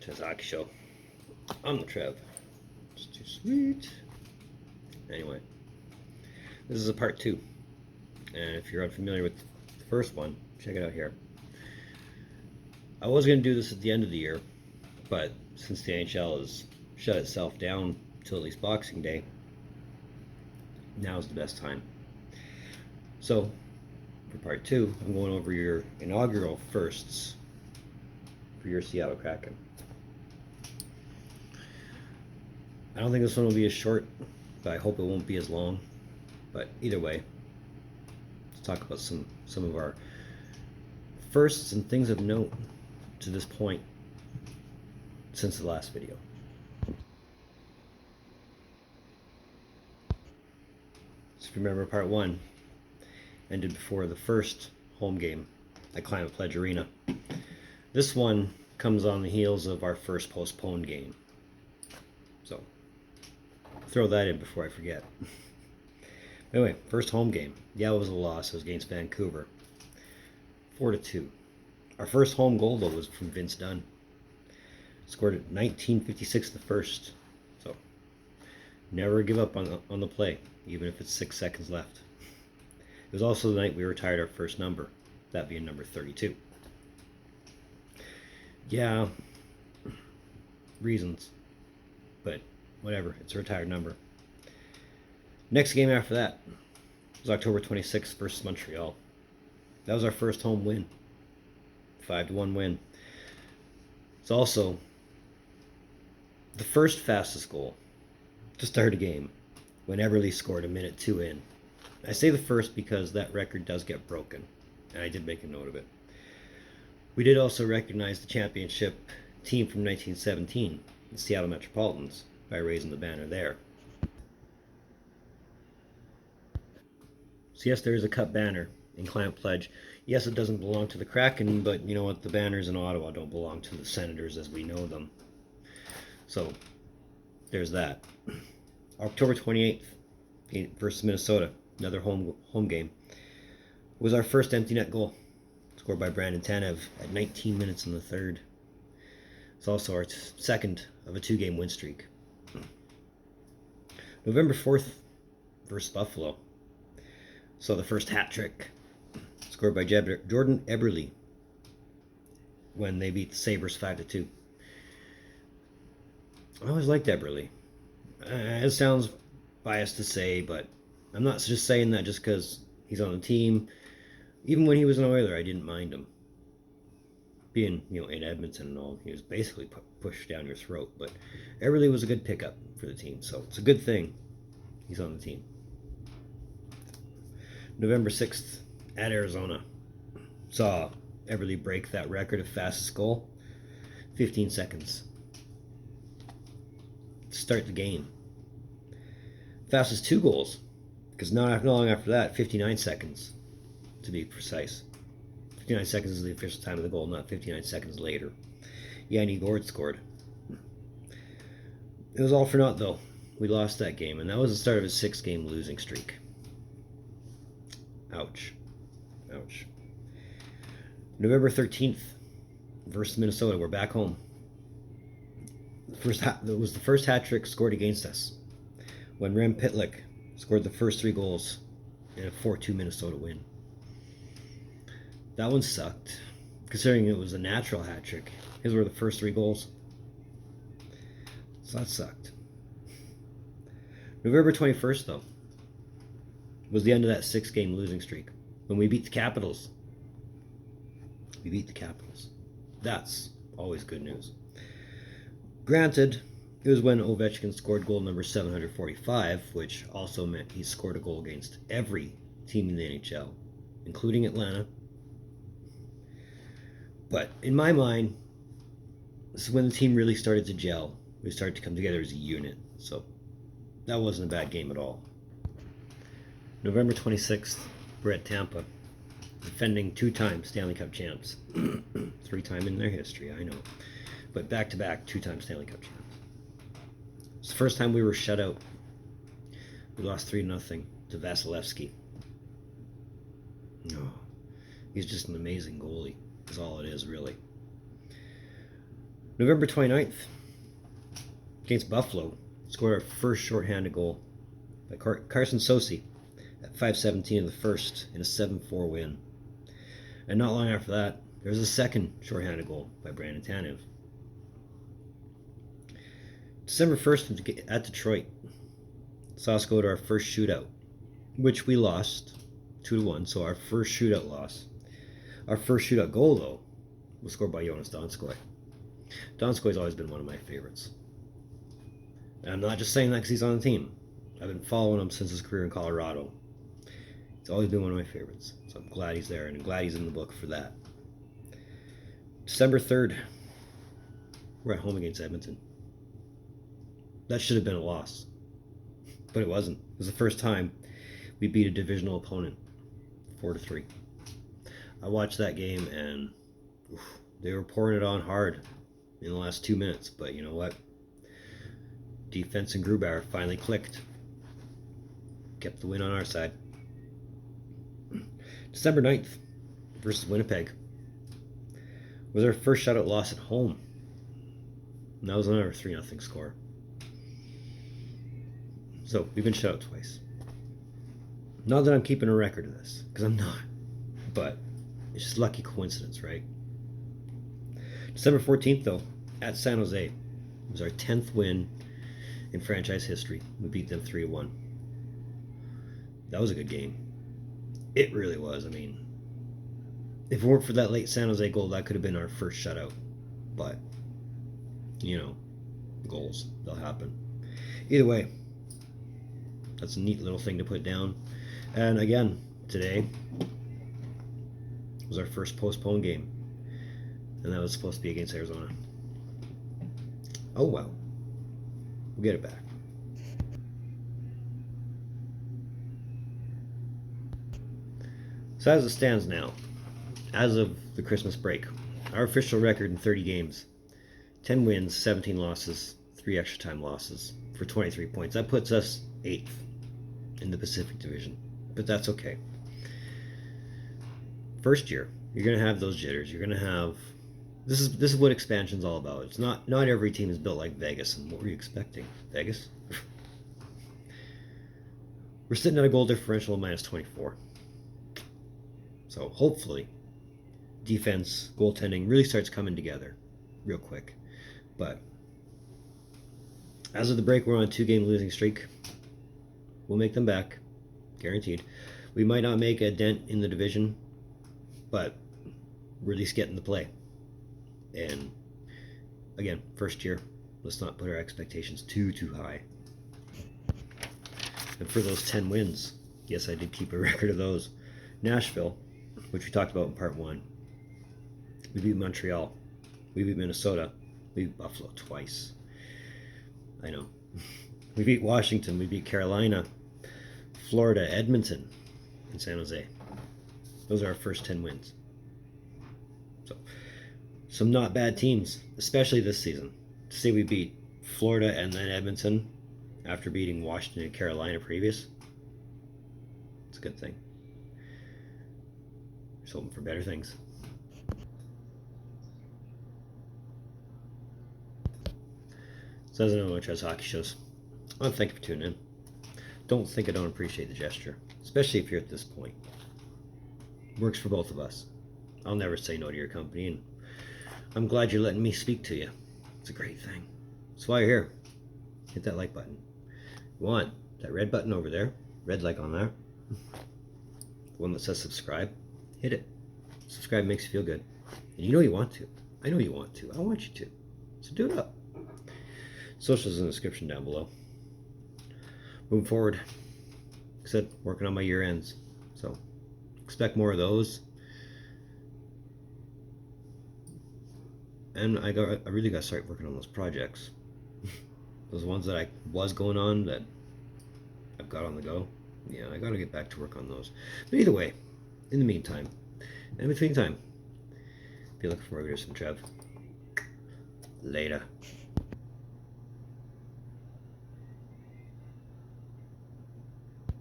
Trevs Hockey Show. I'm the Trev. It's too sweet. Anyway, this is a part 2. And if you're unfamiliar with the first one, check it out here. I was going to do this at the end of the year, but since the NHL has shut itself down till at least Boxing Day, now's the best time. So, for part 2, I'm going over your inaugural firsts for your Seattle Kraken. I don't think this one will be as short, but I hope it won't be as long. But either way, let's talk about some of our firsts and things of note to this point since the last video. So if you remember, part 1 ended before the first home game at Climate Pledge Arena. This one comes on the heels of our first postponed game. So throw that in before I forget. Anyway, first home game. Yeah, it was a loss. It was against Vancouver. 4-2. Our first home goal, though, was from Vince Dunn. Scored at 19:56 the first. So never give up on the play, even if it's 6 seconds left. It was also the night we retired our first number, that being number 32. Yeah, reasons, but whatever, it's a retired number. Next game after that was October 26th versus Montreal. That was our first home win, 5-1 win. It's also the first fastest goal to start a game when Eberle scored a minute 2 in. I say the first because that record does get broken, and I did make a note of it. We did also recognize the championship team from 1917, the Seattle Metropolitans, by raising the banner there. So yes, there is a Cup banner in Climate Pledge. Yes, it doesn't belong to the Kraken, but you know what? The banners in Ottawa don't belong to the Senators as we know them. So there's that. October 28th versus Minnesota, another home game, was our first empty net goal, scored by Brandon Tanev at 19 minutes in the third. It's also our second of a 2-game win streak. November 4th versus Buffalo. So the first hat trick, scored by Jordan Eberle when they beat the Sabres 5-2. I always liked Eberle. It sounds biased to say, but I'm not just saying that just because he's on the team. Even when he was an Oiler, I didn't mind him. Being, in Edmonton and all, he was basically pushed down your throat. But Eberle was a good pickup for the team, so it's a good thing he's on the team. November 6th at Arizona. Saw Eberle break that record of fastest goal. 15 seconds. Start the game. Fastest 2 goals, because not long after that, 59 seconds to be precise. 59 seconds is the official time of the goal, not 59 seconds later. Yanni Gourde scored. It was all for naught, though. We lost that game, and that was the start of a 6-game losing streak. Ouch. Ouch. November 13th versus Minnesota. We're back home. It was the first hat trick scored against us when Rem Pitlick scored the first 3 goals in a 4-2 Minnesota win. That one sucked, considering it was a natural hat trick. His were the first 3 goals. So that sucked. November 21st, though, was the end of that 6-game losing streak when we beat the Capitals. We beat the Capitals. That's always good news. Granted, it was when Ovechkin scored goal number 745, which also meant he scored a goal against every team in the NHL, including Atlanta. But in my mind, this is when the team really started to gel. We started to come together as a unit. So that wasn't a bad game at all. November 26th, we're at Tampa, defending 2-time Stanley Cup champs. 3-time in their history, I know. But back-to-back 2-time Stanley Cup champs. It's the first time we were shut out. We lost 3-0 to Vasilevsky. Oh, he's just an amazing goalie, is all it is, really. November 29th, against Buffalo, scored our first shorthanded goal by Carson Sosi at 5:17 in the first in a 7-4 win. And not long after that, there was a second shorthanded goal by Brandon Tanev. December 1st at Detroit saw us go to our first shootout, which we lost 2-1, so our first shootout loss. Our first shootout goal, though, was scored by Jonas Donskoy. Donskoy's always been one of my favorites. And I'm not just saying that because he's on the team. I've been following him since his career in Colorado. He's always been one of my favorites. So I'm glad he's there, and I'm glad he's in the book for that. December 3rd, we're at home against Edmonton. That should have been a loss, but it wasn't. It was the first time we beat a divisional opponent 4-3. I watched that game, and they were pouring it on hard in the last 2 minutes, but you know what? Defense and Grubauer finally clicked. Kept the win on our side. December 9th versus Winnipeg was our first shutout loss at home. And that was another 3-0 score. So we've been shut out twice. Not that I'm keeping a record of this, because I'm not. But it's just lucky coincidence, right? December 14th, though, at San Jose, was our 10th win in franchise history. We beat them 3-1. That was a good game. It really was. I mean, if it weren't for that late San Jose goal, that could have been our first shutout. But, you know, goals, they'll happen. Either way, that's a neat little thing to put down. And again, today was our first postponed game. And that was supposed to be against Arizona. Oh well. We'll get it back. So as it stands now, as of the Christmas break, our official record in 30 games, 10 wins, 17 losses, 3 extra time losses for 23 points. That puts us 8th in the Pacific Division, but that's okay. First year, you're going to have those jitters. You're going to have... This is what expansion's all about. It's not every team is built like Vegas. And what were you expecting? Vegas? We're sitting at a goal differential of -24. So hopefully, defense, goaltending really starts coming together real quick. But as of the break, we're on a 2-game losing streak. We'll make them back, guaranteed. We might not make a dent in the division, but we're at least getting the play. And again, first year, let's not put our expectations too high. And for those 10 wins, yes, I did keep a record of those. Nashville, which we talked about in part 1. We beat Montreal. We beat Minnesota. We beat Buffalo twice. I know. We beat Washington. We beat Carolina, Florida, Edmonton, and San Jose. Those are our first 10 wins. So, some not bad teams, especially this season. To say we beat Florida and then Edmonton after beating Washington and Carolina previous, it's a good thing. Just hoping for better things. So as another one of Trev's hockey shows, I want to thank you for tuning in. Don't think I don't appreciate the gesture, especially if you're at this point. Works for both of us. I'll never say no to your company, and I'm glad you're letting me speak to you. It's a great thing. That's why you're here. Hit that like button. You want that red button over there, red like on there, the one that says subscribe, hit it. Subscribe makes you feel good. And you know you want to. I know you want to. I want you to. So do it up. Socials in the description down below. Moving forward, like I said, working on my year ends. So expect more of those. And I really got to start working on those projects. Those ones that I was going on that I've got on the go. Yeah, I got to get back to work on those. But either way, in the meantime, and between time, if you're looking for more videos from Trev, later.